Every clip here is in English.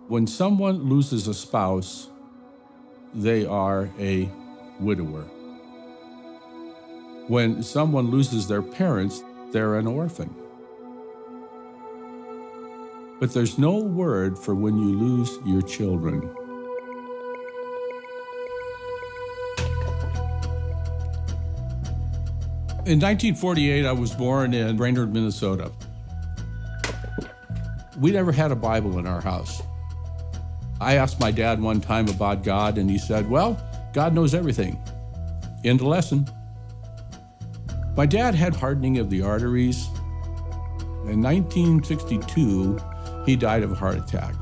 When someone loses a spouse, they are a widower. When someone loses their parents, they're an orphan. But there's no word for when you lose your children. In 1948, I was born in Brainerd, Minnesota. We never had a Bible in our house. I asked my dad one time about God, and he said, well, God knows everything. End of lesson. My dad had hardening of the arteries. In 1962, he died of a heart attack.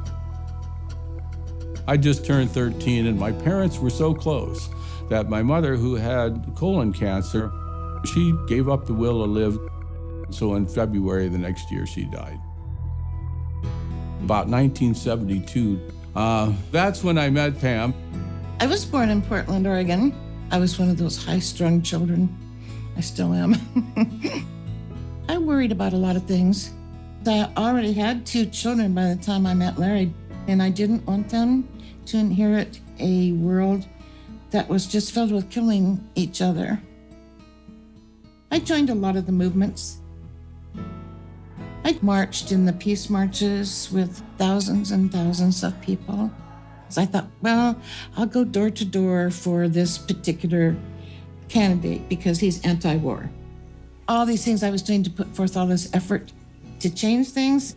I just turned 13, and my parents were so close that my mother, who had colon cancer, she gave up the will to live. So in February the next year, she died. About 1972, that's when I met Pam. I was born in Portland, Oregon. I was one of those high-strung children. I still am. I worried about a lot of things. I already had 2 children by the time I met Larry, and I didn't want them to inherit a world that was just filled with killing each other. I joined a lot of the movements. I marched in the peace marches with thousands and thousands of people. So I thought, well, I'll go door to door for this particular candidate because he's anti-war. All these things I was doing to put forth all this effort to change things,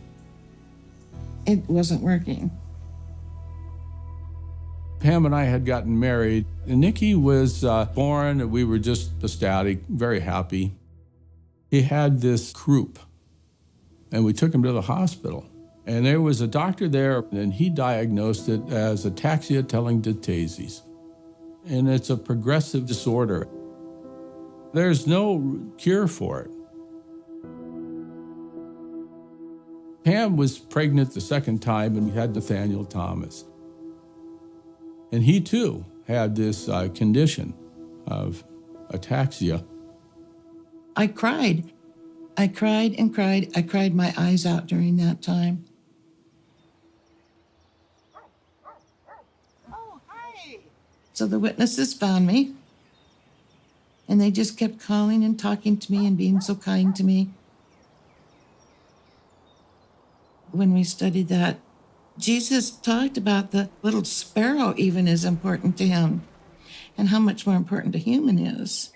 it wasn't working. Pam and I had gotten married, and Nicky was born, and we were just ecstatic, very happy. He had this croup, and we took him to the hospital. And there was a doctor there, and he diagnosed it as ataxia telangiectasis. And it's a progressive disorder. There's no cure for it. Pam was pregnant the second time, and we had Nathaniel Thomas. And he too had this condition of ataxia. I cried. I cried and cried. I cried my eyes out during that time. Oh, hi. So the witnesses found me, and they just kept calling and talking to me and being so kind to me. When we studied that, Jesus talked about the little sparrow even is important to him and how much more important a human is.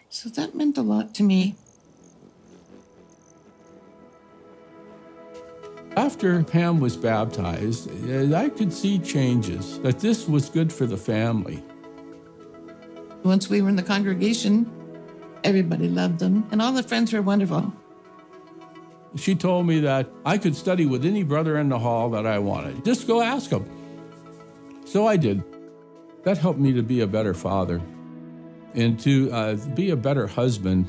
So that meant a lot to me. After Pam was baptized, I could see changes, that this was good for the family. Once we were in the congregation, everybody loved them, and all the friends were wonderful. She told me that I could study with any brother in the hall that I wanted. Just go ask them. So I did. That helped me to be a better father and to be a better husband.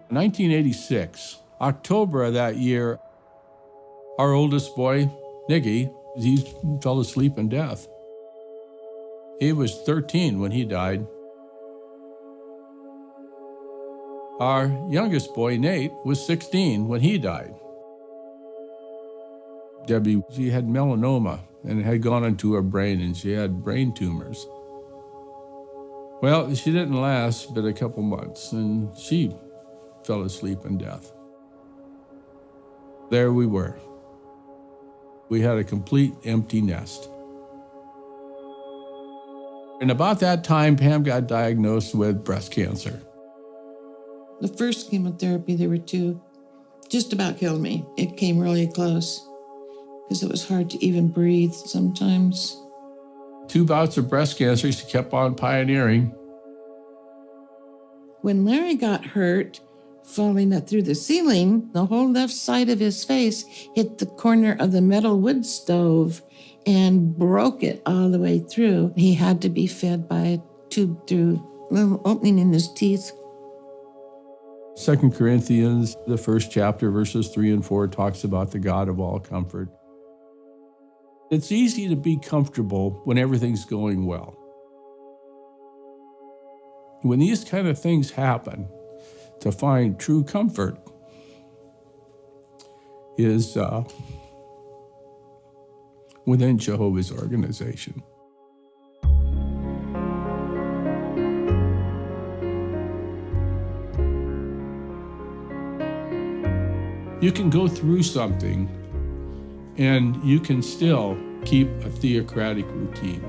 1986, October of that year, our oldest boy, Nicky, he fell asleep in death. He was 13 when he died. Our youngest boy, Nate, was 16 when he died. Debbie, she had melanoma and it had gone into her brain, and she had brain tumors. Well, she didn't last but a couple months, and she fell asleep in death. There we were. We had a complete empty nest. And about that time, Pam got diagnosed with breast cancer. The first chemotherapy, there were 2, just about killed me. It came really close because it was hard to even breathe sometimes. 2 bouts of breast cancer, she kept on pioneering. When Larry got hurt, falling up through the ceiling, the whole left side of his face hit the corner of the metal wood stove and broke it all the way through. He had to be fed by a tube through a little opening in his teeth. 2 Corinthians, the first chapter, verses 3 and 4, talks about the God of all comfort. It's easy to be comfortable when everything's going well. When these kind of things happen, to find true comfort, is within Jehovah's organization. You can go through something and you can still keep a theocratic routine.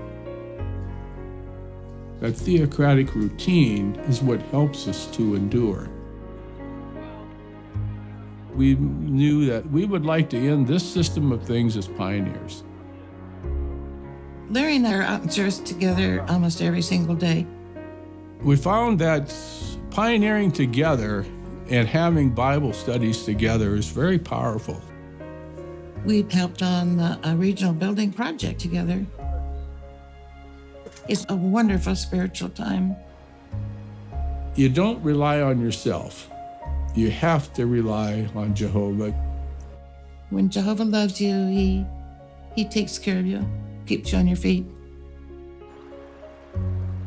That theocratic routine is what helps us to endure. We knew that we would like to end this system of things as pioneers. Larry and I are out in service together almost every single day. We found that pioneering together and having Bible studies together is very powerful. We've helped on a regional building project together. It's a wonderful spiritual time. You don't rely on yourself. You have to rely on Jehovah. When Jehovah loves you, he takes care of you, keeps you on your feet.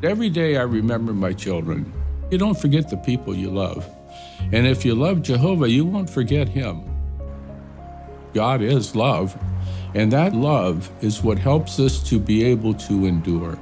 Every day I remember my children. You don't forget the people you love. And if you love Jehovah, you won't forget him. God is love, and that love is what helps us to be able to endure.